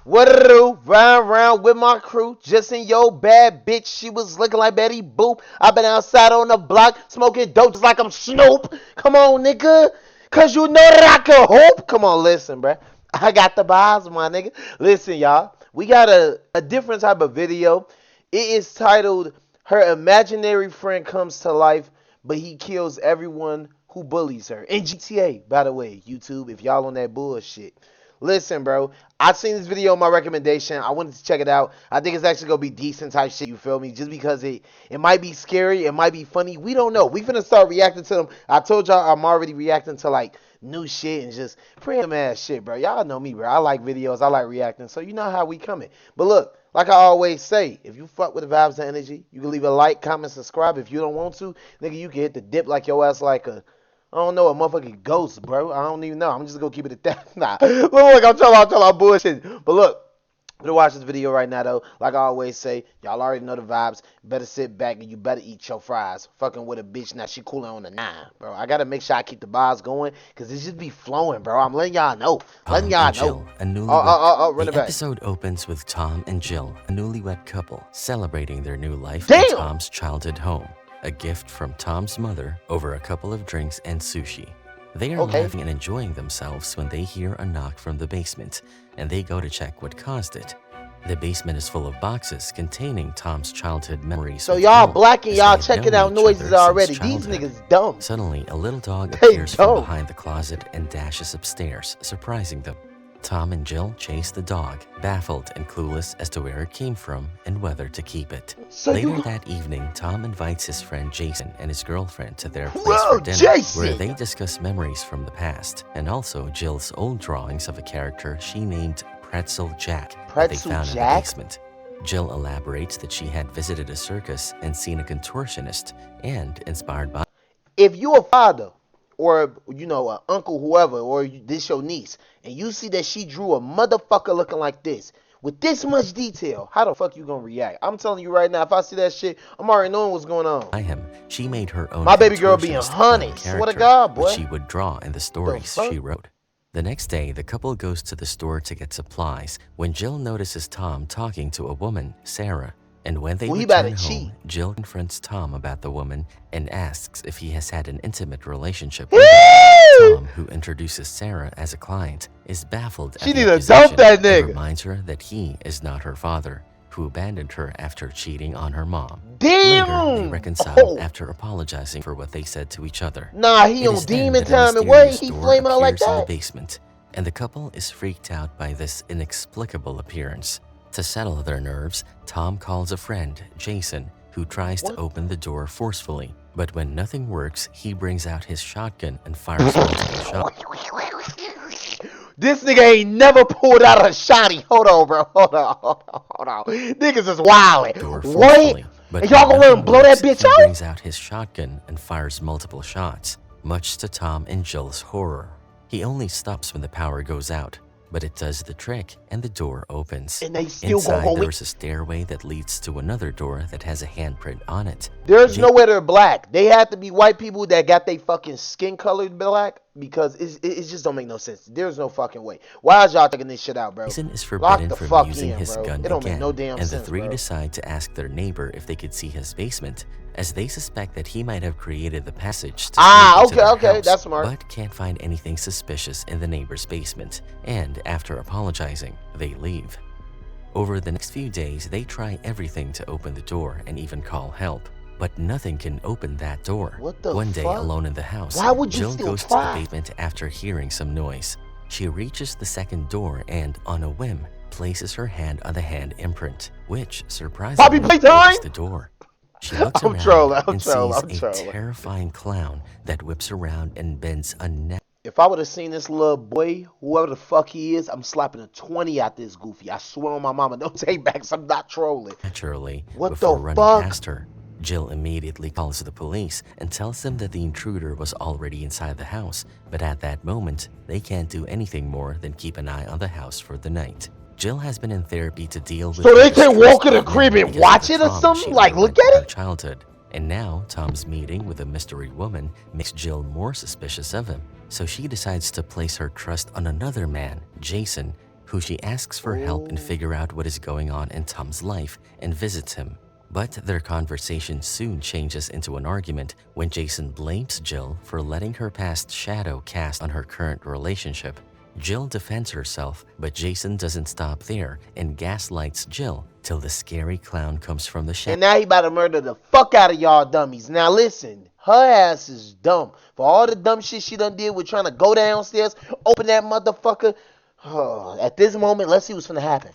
What to do? Ride around with my crew, just in your bad bitch. She was looking like Betty Boop. I been outside on the block, smoking dope just like I'm Snoop. Come on, nigga. Cause you know that I can hope. Come on, listen, bruh. I got the vibes, my nigga. Listen, y'all. We got a different type of video. It is titled, Her Imaginary Friend Comes to Life, but He Kills Everyone Who Bullies Her. In GTA, by the way, YouTube, if y'all on that bullshit. Listen, bro. I seen this video on my recommendation. I wanted to check it out. I think it's actually gonna be decent type shit. You feel me? Just because it might be scary, it might be funny. We don't know. We finna start reacting to them. I told y'all I'm already reacting to like new shit and just random ass shit, bro. Y'all know me, bro. I like videos. I like reacting. So you know how we coming. But look, like I always say, if you fuck with the vibes and energy, you can leave a like, comment, subscribe. If you don't want to, nigga, you can hit the dip like your ass like a I don't know, a motherfucking ghost, bro. I don't even know. I'm just gonna keep it at that. Nah. Look, I'm telling bullshit. But look, I'm gonna watch this video right now, though. Like I always say, y'all already know the vibes. Better sit back and you better eat your fries. Fucking with a bitch, now she cooling on the 9, bro. I gotta make sure I keep the vibes going, because it just be flowing, bro. I'm letting y'all know. Letting y'all know. A newlywed. Run it The back. episode opens with Tom and Jill, a newlywed couple, celebrating their new life Damn! in Tom's childhood home. A gift from Tom's mother over a couple of drinks and sushi. They are laughing and enjoying themselves when they hear a knock from the basement, and they go to check what caused it. The basement is full of boxes containing Tom's childhood memories. So y'all black and y'all checking out noises already. These niggas dumb. Suddenly, a little dog appears from behind the closet and dashes upstairs, surprising them. Tom and Jill chase the dog, baffled and clueless as to where it came from and whether to keep it. Later that evening, Tom invites his friend Jason and his girlfriend to their place for dinner, where they discuss memories from the past, and also Jill's old drawings of a character she named Pretzel Jack that they found in the basement. Jill elaborates that she had visited a circus and seen a contortionist, and inspired by... If you a father, or you know, an uncle, whoever, or this your niece, and you see that she drew a motherfucker looking like this with this much detail, how the fuck you gonna react? I'm telling you right now, if I see that shit, I'm already knowing what's going on. By him, she made her own. My baby girl being honest. Swear to God, boy. She would draw in the stories she wrote. The next day, the couple goes to the store to get supplies when Jill notices Tom talking to a woman, Sarah. And when they return home, Jill confronts Tom about the woman and asks if he has had an intimate relationship with her. Tom, who introduces Sarah as a client, is baffled at the accusation and reminds her that he is not her father, who abandoned her after cheating on her mom. Later, they reconcile after apologizing for what they said to each other. Nah, he on demon time and way he flame out like that. In the basement, and the couple is freaked out by this inexplicable appearance. To settle their nerves, Tom calls a friend, Jason, who tries to open the door forcefully. But when nothing works, he brings out his shotgun and fires multiple shots. This nigga ain't never pulled out a shotty. Hold on, bro. Hold on. Niggas is wildin'. What? And y'all gonna let him blow that bitch out? He brings out his shotgun and fires multiple shots, much to Tom and Jill's horror. He only stops when the power goes out. But it does the trick, and the door opens. And they still Inside, there's a stairway that leads to another door that has a handprint on it. There's nowhere they're black. They have to be white people that got their fucking skin colored black, because it just don't make no sense. There's no fucking way. Why is y'all taking this shit out, bro? Jason is forbidden from using his gun it don't again, make no damn and sense, the three bro. decide to ask their neighbor if they could see his basement, as they suspect that he might have created the passage to okay, that's smart. But can't find anything suspicious in the neighbor's basement, and after apologizing, they leave. Over the next few days, they try everything to open the door and even call help, but nothing can open that door. What the One day, alone in the house, why would you Jill still goes to the basement after hearing some noise. She reaches the second door and, on a whim, places her hand on the hand imprint, which surprisingly opens the door. She looks around and sees a terrifying clown that whips around and bends a neck. If I would have seen this little boy, whoever the fuck he is, I'm slapping a 20 at this goofy. I swear on my mama, don't take back, I'm not trolling. Naturally, what before the running fuck? past her, Jill immediately calls the police and tells them that the intruder was already inside the house, but at that moment, they can't do anything more than keep an eye on the house for the night. Jill has been in therapy to deal with... So they can walk in the crib and watch it or something? Like, look at it? Childhood. And now, Tom's meeting with a mystery woman makes Jill more suspicious of him. So she decides to place her trust on another man, Jason, who she asks for help and figure out what is going on in Tom's life and visits him. But their conversation soon changes into an argument when Jason blames Jill for letting her past shadow cast on her current relationship. Jill defends herself, but Jason doesn't stop there and gaslights Jill till the scary clown comes from the shadow. And now he about to murder the fuck out of y'all dummies. Now listen, her ass is dumb. For all the dumb shit she done did with trying to go downstairs, open that motherfucker. At this moment, let's see what's gonna happen.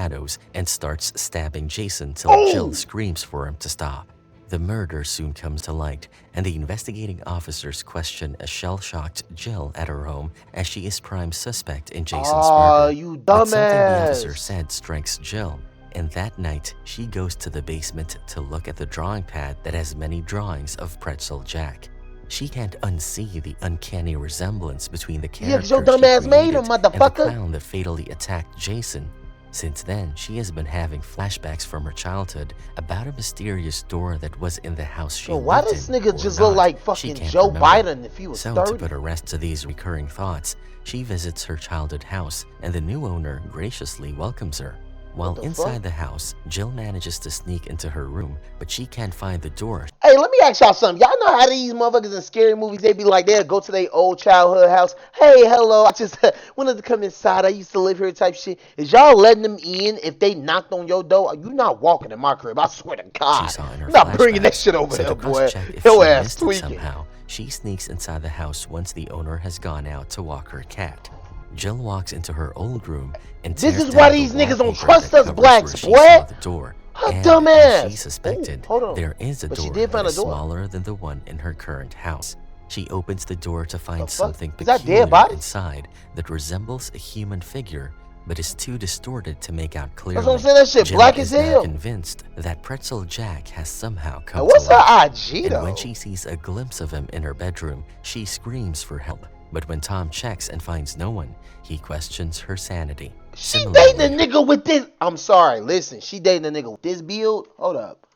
And starts stabbing Jason till Jill screams for him to stop. The murder soon comes to light, and the investigating officers question a shell-shocked Jill at her home as she is prime suspect in Jason's murder. You dumbass! But something the officer said strikes Jill, and that night she goes to the basement to look at the drawing pad that has many drawings of Pretzel Jack. She can't unsee the uncanny resemblance between the character your dumbass made him, and the motherfucker. clown that fatally attacked Jason. Since then, she has been having flashbacks from her childhood about a mysterious door that was in the house she lived in. Why this nigga just look like fucking Joe Biden if he was 30? So to put a rest to these recurring thoughts, she visits her childhood house, and the new owner graciously welcomes her. While inside the house, Jill manages to sneak into her room, but she can't find the door. Hey, let me ask y'all something. Y'all know how these motherfuckers in scary movies, they be like, they'll go to their old childhood house. Hey, hello, I just wanted to come inside. I used to live here type shit. Is y'all letting them in if they knocked on your door? You not walking in my crib, I swear to God. I'm not bringing that shit over here, boy. Your ass tweaking. Somehow, she sneaks inside the house once the owner has gone out to walk her cat. Jill walks into her old room and this is why these niggas don't trust us blacks, boy. The door. Her dumbass. She suspected there is a door that is smaller than the one in her current house. She opens the door to find something peculiar inside that resembles a human figure, but is too distorted to make out clearly. That's what I'm saying, that shit Jill black as hell. Is convinced that Pretzel Jack has somehow come what's to life. Her IG though? And when she sees a glimpse of him in her bedroom, she screams for help. But when Tom checks and finds no one, he questions her sanity. She dating a nigga with this. I'm sorry, listen. She dating a nigga with this build. Hold up.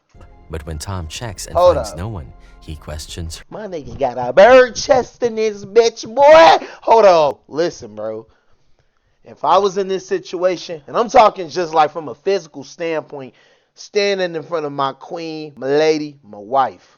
But when Tom checks and finds no one, he questions her. My nigga got a bird chest in this bitch, boy. Hold on. Listen, bro. If I was in this situation, and I'm talking just like from a physical standpoint, standing in front of my queen, my lady, my wife,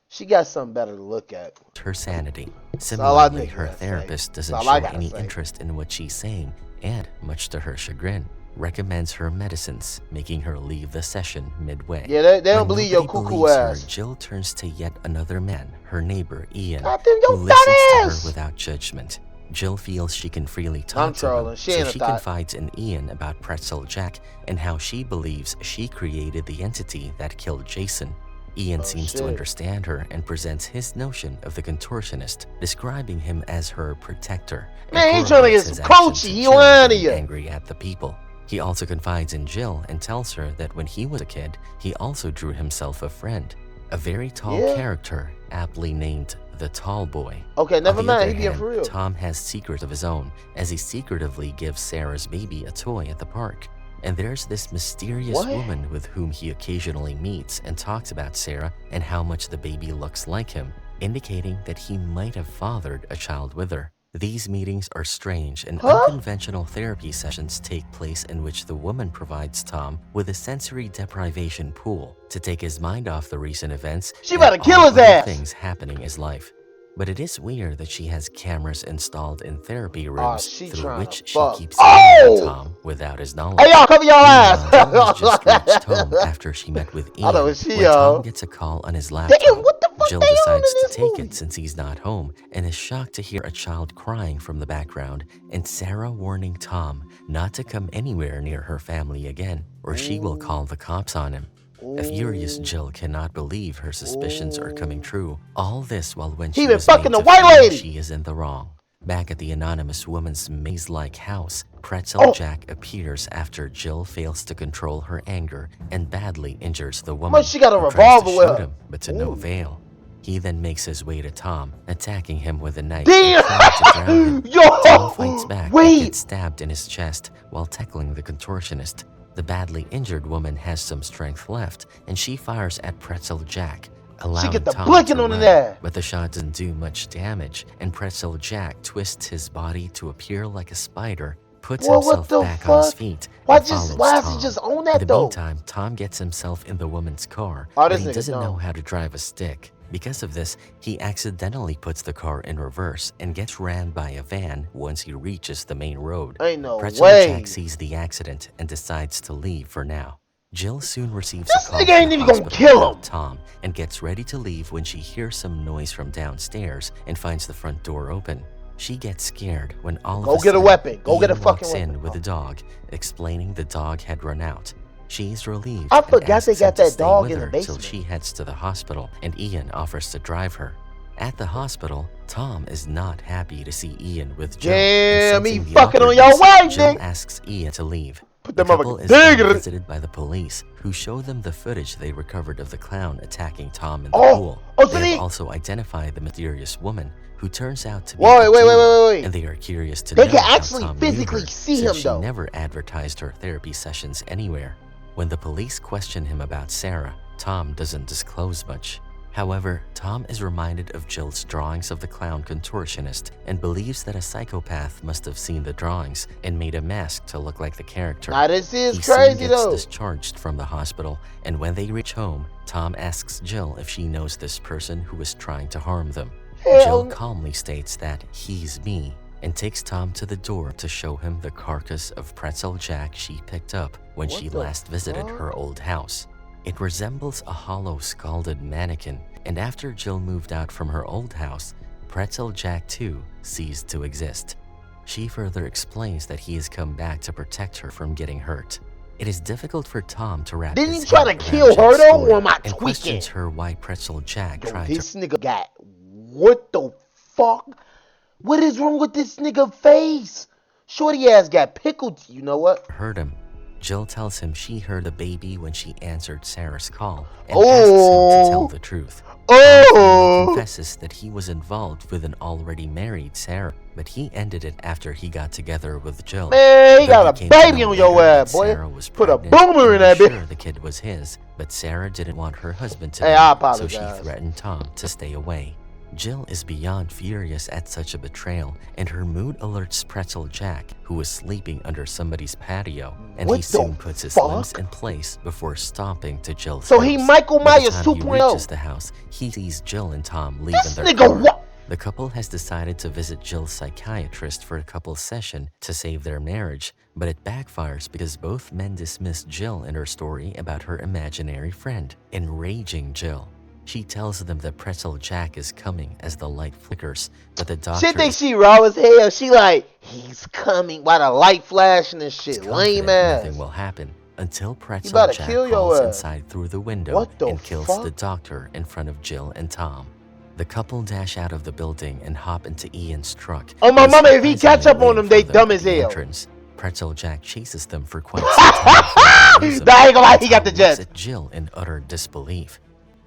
she got something better to look at. Her sanity. Similarly, her therapist doesn't show any interest in what she's saying, and, much to her chagrin, recommends her medicines, making her leave the session midway. Yeah, they don't believe your cuckoo ass. Jill turns to yet another man, her neighbor Ian, who listens to her without judgment. Jill feels she can freely talk to him, so she confides in Ian about Pretzel Jack and how she believes she created the entity that killed Jason. Ian seems to understand her and presents his notion of the contortionist, describing him as her protector. Man, he's trying to get some coachy. He lying to you. Angry at the people. He also confides in Jill and tells her that when he was a kid, he also drew himself a friend, a very tall character, aptly named the Tall Boy. Okay, never mind. He being for real. Tom has secrets of his own, as he secretively gives Sarah's baby a toy at the park. And there's this mysterious woman with whom he occasionally meets and talks about Sarah and how much the baby looks like him, indicating that he might have fathered a child with her. These meetings are strange, and unconventional therapy sessions take place in which the woman provides Tom with a sensory deprivation pool to take his mind off the recent events and kill his ass. Things happening in his life. But it is weird that she has cameras installed in therapy rooms through which she keeps Tom without his knowledge. Hey, y'all, cover your eyes! Just reached home after she met with Ian. When Tom gets a call on his laptop, Jill decides to take it since he's not home and is shocked to hear a child crying from the background and Sarah warning Tom not to come anywhere near her family again or she will call the cops on him. A furious Jill cannot believe her suspicions are coming true. All this while when she was fucking the white lady, she is in the wrong. Back at the anonymous woman's maze-like house, Pretzel Jack appears after Jill fails to control her anger and badly injures the woman. She got a revolver with her. Him, but to no avail. He then makes his way to Tom, attacking him with a knife. Damn! Tom fights back and gets stabbed in his chest while tackling the contortionist. The badly injured woman has some strength left, and she fires at Pretzel Jack, allowing Tom to run, but the shot doesn't do much damage, and Pretzel Jack twists his body to appear like a spider puts Boy, what himself the back on his fuck? feet Why and follows is he Tom. just on In that the though? meantime, Tom gets himself in the woman's car, Oh, but this he nigga doesn't know dumb. how to drive a stick. Because of this, he accidentally puts the car in reverse and gets rammed by a van once he reaches the main road. Ain't no Pretzel way. Jack sees the accident and decides to leave for now. Jill soon receives This a call nigga from ain't the even gonna hospital kill about him. Tom and gets ready to leave when she hears some noise from downstairs and finds the front door open. She gets scared when all Go of a get a sudden, weapon. Go get a Ian fucking walks in weapon. with a dog, explaining the dog had run out. She's relieved I and forgot asks they him got to that stay dog with in the her till basement. she heads to the hospital, and Ian offers to drive her. At the hospital, Tom is not happy to see Ian with Jill. Damn, and he sensing the fucking on your awkwardness, wife, Jill nigga. asks Ian to leave. Put The them couple motherfuckers is then digging. visited by the police, who show them the footage they recovered of the clown attacking Tom in the pool. So They they have also identified the mysterious woman, who turns out to be Wait, a wait, doula, wait. and they are curious to They know can how actually Tom physically knew her, see since him, she though. never advertised her therapy sessions anywhere. When the police question him about Sarah, Tom doesn't disclose much. However, Tom is reminded of Jill's drawings of the clown contortionist and believes that a psychopath must have seen the drawings and made a mask to look like the character. Now this is He soon crazy gets though. discharged from the hospital, and when they reach home, Tom asks Jill if she knows this person who is trying to harm them. Hell Jill no. calmly states that he's me and takes Tom to the door to show him the carcass of Pretzel Jack she picked up when What she the last visited fuck? her old house. It resembles a hollow scalded mannequin, and after Jill moved out from her old house, Pretzel Jack too ceased to exist. She further explains that he has come back to protect her from getting hurt. It is difficult for Tom to wrap Didn't his he try head to around kill her Jill's though, story or am I and tweaking? questions her why Pretzel Jack Yo, tried to this nigga got what the fuck? What is wrong with this nigga face? Shorty ass got pickled. You know what? hurt him. Jill tells him she heard a baby when she answered Sarah's call and asks him to tell the truth. Tom finally confesses that he was involved with an already married Sarah, but he ended it after he got together with Jill. Man, he Though got a came to baby know on your later that ass, boy. Sarah was Put a pregnant boomer in and was that bitch. sure the kid was his, but Sarah didn't want her husband to Hey, know, I so she apologize. threatened Tom to stay away. Jill is beyond furious at such a betrayal, and her mood alerts Pretzel Jack, who is sleeping under somebody's patio, and What he the soon puts his fuck? limbs in place before stomping to Jill's So house. he Michael By the Myers time he 2.0. reaches the house, he sees Jill and Tom leaving This their nigga car. what? The couple has decided to visit Jill's psychiatrist for a couple session to save their marriage, but it backfires because both men dismiss Jill and her story about her imaginary friend, enraging Jill. She tells them that Pretzel Jack is coming as the light flickers, but the doctor She thinks is she raw as hell. She like, he's coming. Why the light flashing and shit? Lame confident ass. nothing will happen until Pretzel better Jack kill your crawls ass. inside through the window What the and kills fuck? the doctor in front of Jill and Tom. The couple dash out of the building and hop into Ian's truck. Oh, my who is mama, if he catch up surprisingly on them, waiting they for dumb at as the hell. entrance. Pretzel Jack chases them for quite some time. before they lose him, I ain't gonna lie, and he got Tom the looks jets. at Jill in utter disbelief.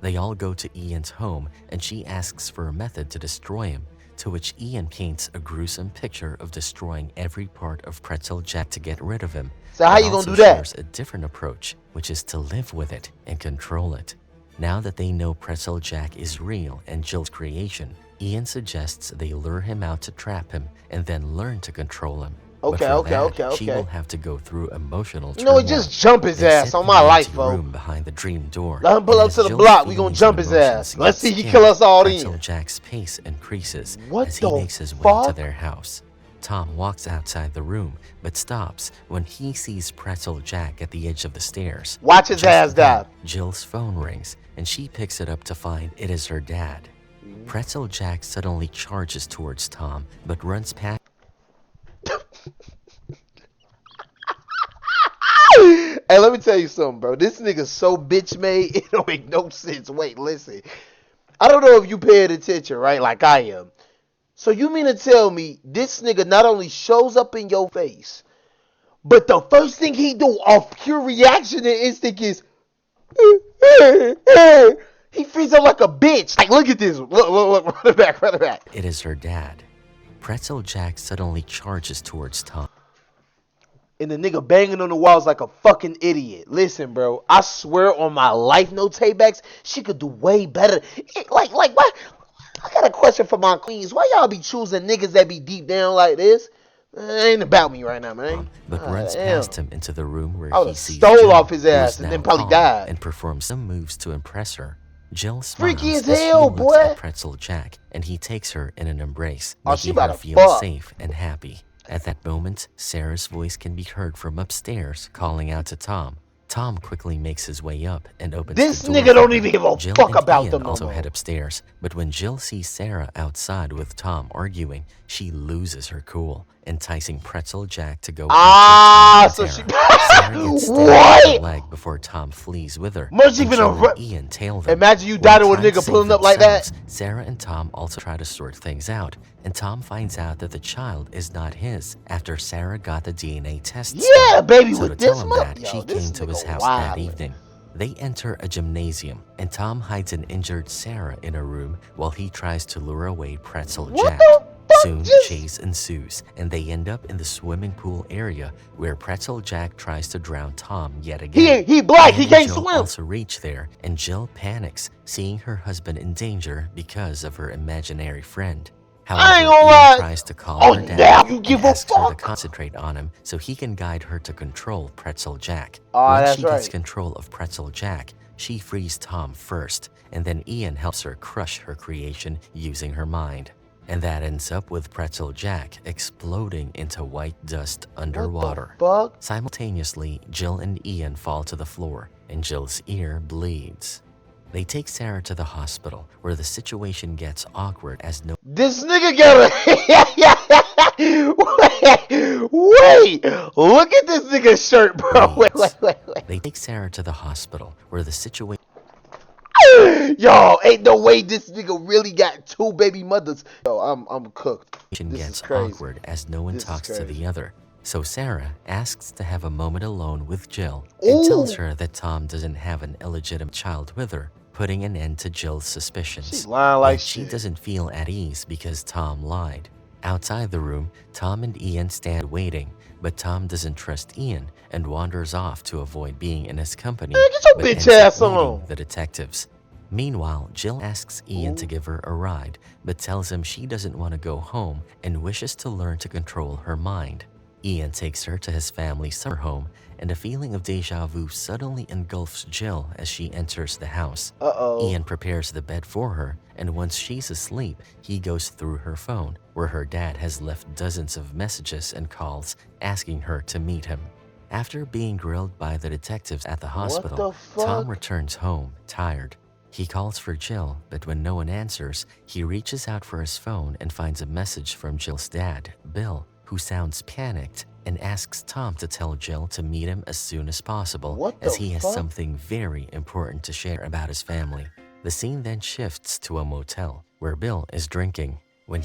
They all go to Ian's home, and she asks for a method to destroy him, to which Ian paints a gruesome picture of destroying every part of Pretzel Jack to get rid of him. So how He you gonna also do that? shares a different approach, which is to live with it and control it. Now that they know Pretzel Jack is real and Jill's creation, Ian suggests they lure him out to trap him and then learn to control him. But Okay, for okay, that, okay, She okay. will have to go through emotional You know what? turmoil. Just jump his They ass sit on in my the life, empty folks. room behind the dream door. Let him pull and up as to the Jill's block. We gonna feelings jump and his ass. emotions Let's get see he skinned, kill us all Pretzel in. Jack's pace increases What as he the makes his way to fuck? their house. Tom walks outside the room, but stops when he sees Pretzel Jack at the edge of the stairs. Watch his Just ass then, die. Jill's phone rings, and she picks it up to find it is her dad. Mm-hmm. Pretzel Jack suddenly charges towards Tom, but runs past. Hey, let me tell you something, bro. This nigga's so bitch made, it don't make no sense. Wait, listen. I don't know if you paid attention, right? Like I am. So you mean to tell me this nigga not only shows up in your face, but the first thing he do off pure reaction and instinct is he frees up like a bitch. Like, look at this. Look, run it back, run it back. It is her dad. Pretzel Jack suddenly charges towards Tom. And the nigga banging on the walls like a fucking idiot. Listen, bro, I swear on my life, no taybacks, she could do way better. Like, what? I got a question for my queens. Why y'all be choosing niggas that be deep down like this? It ain't about me right now, man. But runs past him into the room where I he sees stole Jill, off his ass and then probably died. and performs some moves to impress her. Jill Freaky smiles as hell, as she looks boy. at Pretzel Jack, and he takes her in an embrace, She making about her to feel fuck. safe and happy. At that moment, Sarah's voice can be heard from upstairs, calling out to Tom. Tom quickly makes his way up and opens This the door. nigga don't even give a Jill fuck and about Ian them no also more. head upstairs, but when Jill sees Sarah outside with Tom arguing, she loses her cool, enticing Pretzel Jack to go So Sarah. she Sarah gets stabbed in the leg before Tom flees with her. Must and even Jill and Ian tail them. Imagine you When died with a trying to nigga save pulling up like that. themselves, Sarah and Tom also try to sort things out, and Tom finds out that the child is not his after Sarah got the DNA test. Yeah, baby, so with to tell this him much, that, she this came to his nigga house wild. that evening. They enter a gymnasium, and Tom hides an injured Sarah in a room while he tries to lure away Pretzel Jack. Soon, chase ensues, and they end up in the swimming pool area where Pretzel Jack tries to drown Tom yet again. He black, he can't Jill swim. also reach there, and Jill panics, seeing her husband in danger because of her imaginary friend. However, I ain't gonna Ian lie. tries to call her dad now you give and a asks her to fuck. concentrate on him so he can guide her to control Pretzel Jack. Oh, Once that's she gets right. control of Pretzel Jack, she frees Tom first, and then Ian helps her crush her creation using her mind. And that ends up with Pretzel Jack exploding into white dust underwater. What the fuck? Simultaneously, Jill and Ian fall to the floor, and Jill's ear bleeds. They take Sarah to the hospital, where the situation gets awkward as no This nigga got a wait, look at this nigga's shirt, bro. Wait. They take Sarah to the hospital, where the situation Yo, ain't no way this nigga really got two baby mothers. Yo, I'm cooked. gets awkward as no one talks to the other. So Sarah asks to have a moment alone with Jill and tells her that Tom doesn't have an illegitimate child with her, putting an end to Jill's suspicions. She lying like And she shit. doesn't feel at ease because Tom lied. Outside the room, Tom and Ian stand waiting, but Tom doesn't trust Ian and wanders off to avoid being in his company. Man, get your but bitch ends up ass on. meeting the detectives. Meanwhile, Jill asks Ian to give her a ride, but tells him she doesn't want to go home and wishes to learn to control her mind. Ian takes her to his family's summer home, and a feeling of deja vu suddenly engulfs Jill as she enters the house. Ian prepares the bed for her, and once she's asleep, he goes through her phone, where her dad has left dozens of messages and calls asking her to meet him. After being grilled by the detectives at the hospital, Tom returns home, tired. He calls for Jill, but when no one answers, he reaches out for his phone and finds a message from Jill's dad, Bill, who sounds panicked and asks Tom to tell Jill to meet him as soon as possible, as he has something very important to share about his family. The scene then shifts to a motel, where Bill is drinking. When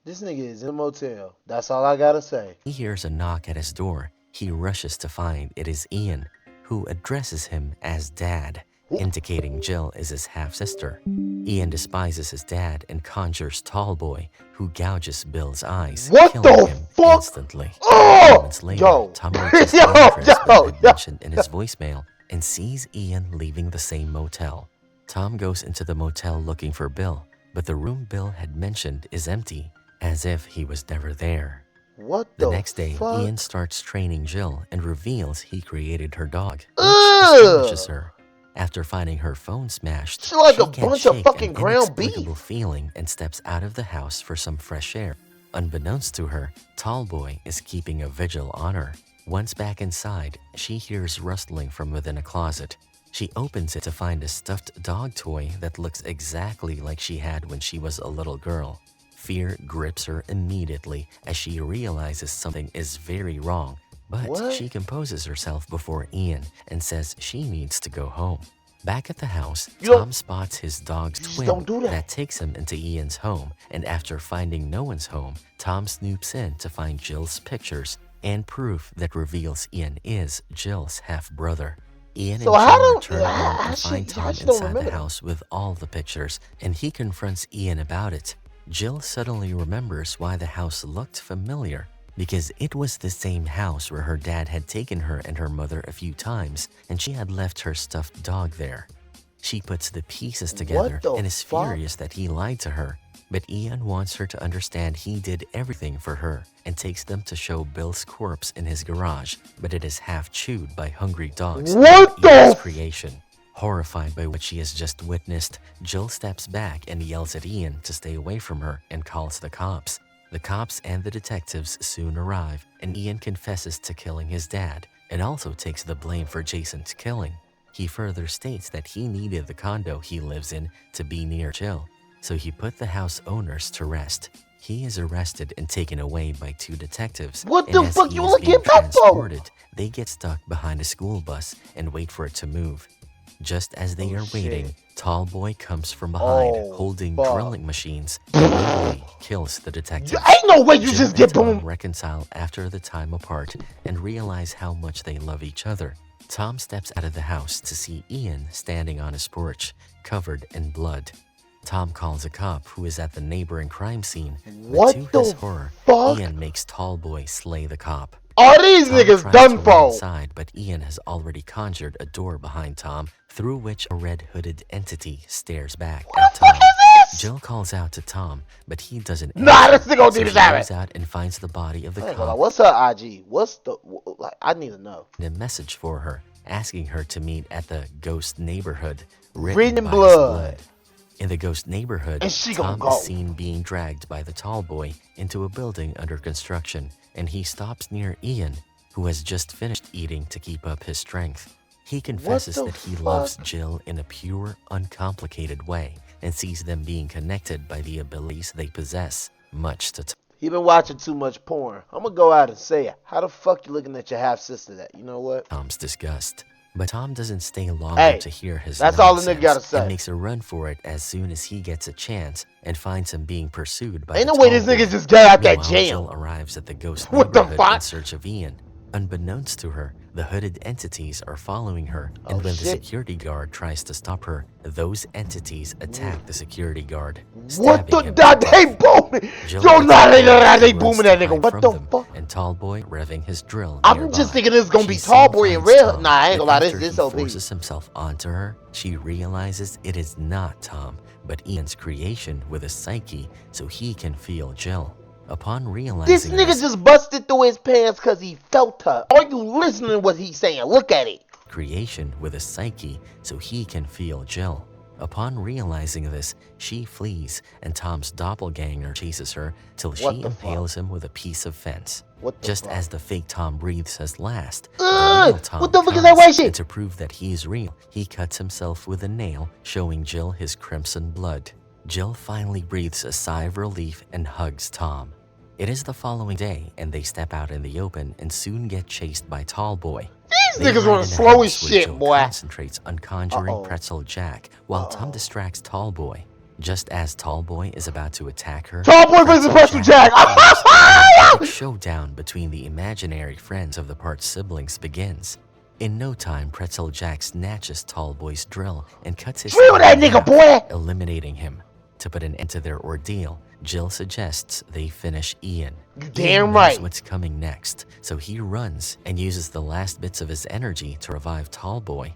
This nigga is in a motel. That's all I gotta say. he hears a knock at his door, he rushes to find it is Ian, who addresses him as Dad, indicating Jill is his half-sister. Ian despises his dad and conjures Tallboy, who gouges Bill's eyes, killing him instantly. Moments later, Tom reaches the address Bill had mentioned in his voicemail and sees Ian leaving the same motel. Tom goes into the motel looking for Bill, but the room Bill had mentioned is empty, as if he was never there. The next day, Ian starts training Jill and reveals he created her dog, which astonishes her. After finding her phone smashed, She like she a can't bunch of shake fucking an ground inexplicable beef. feeling and steps out of the house for some fresh air. Unbeknownst to her, Tallboy is keeping a vigil on her. Once back inside, she hears rustling from within a closet. She opens it to find a stuffed dog toy that looks exactly like she had when she was a little girl. Fear grips her immediately as she realizes something is very wrong, but she composes herself before Ian and says she needs to go home. Back at the house, Tom spots his dog's twin that takes him into Ian's home, and after finding no one's home, Tom snoops in to find Jill's pictures and proof that reveals Ian is Jill's half-brother. Ian and Jill return home and find Tom inside the house with all the pictures, and he confronts Ian about it. Jill suddenly remembers why the house looked familiar, because it was the same house where her dad had taken her and her mother a few times, and she had left her stuffed dog there. She puts the pieces together and is furious that he lied to her, But Ian wants her to understand he did everything for her and takes them to show Bill's corpse in his garage, but it is half chewed by hungry dogs. What Ian's the creation. Horrified by what she has just witnessed, Jill steps back and yells at Ian to stay away from her and calls the cops. The cops and the detectives soon arrive, and Ian confesses to killing his dad and also takes the blame for Jason's killing. He further states that he needed the condo he lives in to be near Jill, so he put the house owners to rest. He is arrested and taken away by 2 detectives. What and the as fuck he you is wanna being get back for? transported, they get stuck behind a school bus and wait for it to move. Just as they are waiting, Tallboy comes from behind, holding drilling machines, and literally kills the detective. Ain't no way you Jill just get and Tom boom. reconcile after the time apart and realize how much they love each other. Tom steps out of the house to see Ian standing on his porch, covered in blood. Tom calls a cop who is at the neighboring crime scene, but to his horror, Ian makes Tallboy slay the cop. All these Tom niggas tries done to run for. inside, but Ian has already conjured a door behind Tom, through which a red-hooded entity stares back at Tom. Jill calls out to Tom, but he doesn't answer. Nah, this nigga don't So need she to have goes it. out and finds the body of the cop. What's her IG? What's the like? I need to know. And a message for her, asking her to meet at the ghost neighborhood, written Reading by his blood. In the ghost neighborhood, And she Tom gonna go. is seen being dragged by the tall boy into a building under construction, and he stops near Ian, who has just finished eating to keep up his strength. He confesses the that he fuck? loves Jill in a pure, uncomplicated way and sees them being connected by the abilities they possess, much to He been watching too much porn. I'm gonna go out and say it. How the fuck you looking at your half sister? That you know what? Tom's disgust. But Tom doesn't stay longer Hey, to hear his that's all the nonsense nigga gotta say. and makes a run for it as soon as he gets a chance and finds him being pursued by Ain't the no way tall this boy. nigga just got out that Meanwhile, jail. Jill arrives at the ghost What the neighborhood in fuck? search of Ian. Unbeknownst to her, the hooded entities are following her, and when the shit. security guard tries to stop her, those entities attack the security guard, What stabbing the him dog? to They death. booming. Jill Yo, gets nah, up they and they runs booming to that nigga. hide What from the them, fuck? and Tallboy revving his drill I'm nearby. just thinking it's gonna be She soon Tallboy and finds real. Tom, Nah, I ain't but gonna lie. after This he OP. forces himself onto her, she realizes it is not Tom, but Ian's creation with a psyche so he can feel Jill. Upon realizing This nigga just busted through his pants because he felt her. Are you listening to what he's saying? Look at it. creation with a psyche so he can feel Jill. Upon realizing this, she flees, and Tom's doppelganger chases her till she What the impales him with a piece of fence. What the Just fuck? as the fake Tom breathes his last, the real Tom what the fuck is comes, that white shit? and to prove that he's real, he cuts himself with a nail, showing Jill his crimson blood. Jill finally breathes a sigh of relief and hugs Tom. It is the following day, and they step out in the open and soon get chased by Tallboy. These They niggas hide running in a slow as house where shit, Jill boy. concentrates on conjuring Uh-oh. Pretzel Jack, while Tom distracts Tallboy. Just as Tallboy is about to attack her, Tallboy versus Pretzel Jack. A epic showdown between the imaginary friends of the part siblings begins. In no time, Pretzel Jack snatches Tallboy's drill and cuts his Drill head that in nigga, half, boy. eliminating him. To put an end to their ordeal, Jill suggests they finish Ian. You Ian damn knows right. what's coming next, so he runs and uses the last bits of his energy to revive Tallboy.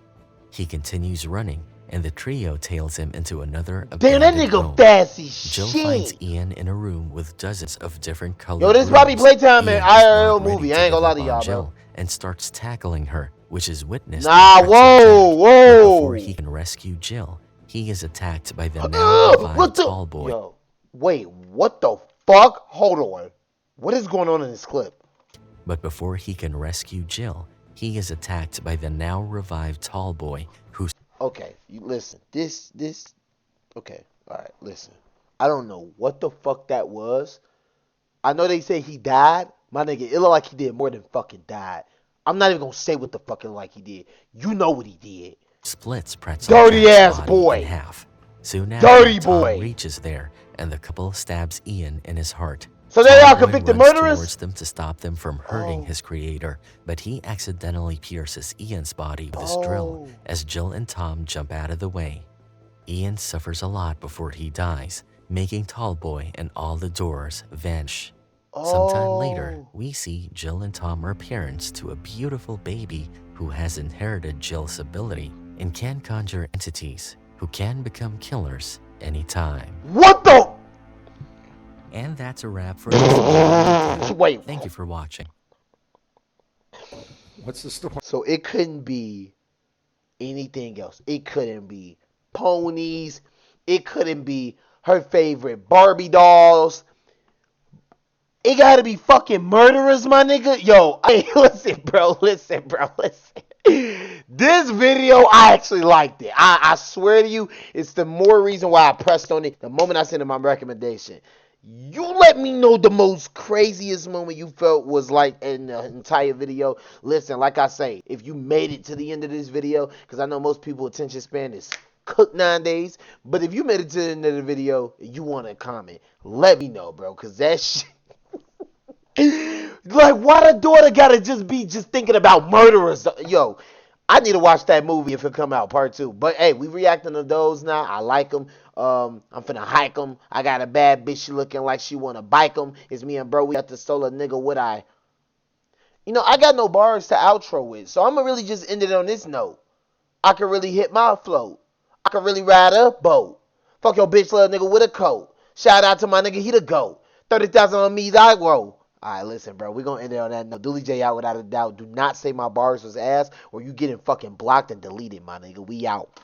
He continues running, and the trio tails him into another Damn, that abandoned nigga home. fast as Jill finds shit. Ian in a room with dozens of different colored Yo, this probably rooms. playtime in Ian is IRL not ready movie. I ain't gonna lie to give up y'all, on bro. Jill and starts tackling her, which is witnessed Nah, by Pretzel whoa, Jack. But before whoa. he can rescue Jill, he is attacked by the now What revived the? Tallboy. Yo, wait, what the fuck? Hold on. What is going on in this clip? But before he can rescue Jill, he is attacked by the now revived Tallboy, who Okay, you listen. Okay, all right, listen. I don't know what the fuck that was. I know they say he died. My nigga, it looked like he did more than fucking died. I'm not even gonna say what the fuck it looked like he did. You know what he did. splits Pretzel Dirty Jack's ass body boy. in half. Soon after, Dirty Tom boy. reaches there, and the couple stabs Ian in his heart. So they all Tallboy convicted runs murderers? towards them to stop them from hurting Oh. his creator, but he accidentally pierces Ian's body with his drill Oh. as Jill and Tom jump out of the way. Ian suffers a lot before he dies, making Tallboy and all the doors vanish. Sometime later, Oh. we see Jill and Tom are parents to a beautiful baby who has inherited Jill's ability and can conjure entities who can become killers anytime. What the? And that's a wrap for this. Wait. Thank you for watching. What's the story? So it couldn't be anything else. It couldn't be ponies. It couldn't be her favorite Barbie dolls. It gotta be fucking murderers, my nigga. Yo, hey, listen, bro. This video, I actually liked it. I swear to you, it's the more reason why I pressed on it the moment I sent in my recommendation. You let me know the most craziest moment you felt was like in the entire video. Listen, like I say, if you made it to the end of this video, because I know most people attention span is cooked nowadays, but if you made it to the end of the video, you want to comment, let me know, bro, because that shit. Like, why the daughter gotta just be just thinking about murderers? Yo, I need to watch that movie if it come out part 2. But hey, we reacting to those now. I like them. I'm finna hike them. I got a bad bitch. She looking like she wanna bike them. It's me and bro. We got the solo nigga. What I? I got no bars to outro with, so I'm gonna really just end it on this note. I can really hit my float. I can really ride a boat. Fuck your bitch, little nigga with a coat. Shout out to my nigga, he the GOAT. 30,000 on me, I roll. Alright, listen, bro. We're gonna end it on that note. Dooley J out without a doubt. Do not say my bars was ass or you getting fucking blocked and deleted, my nigga. We out.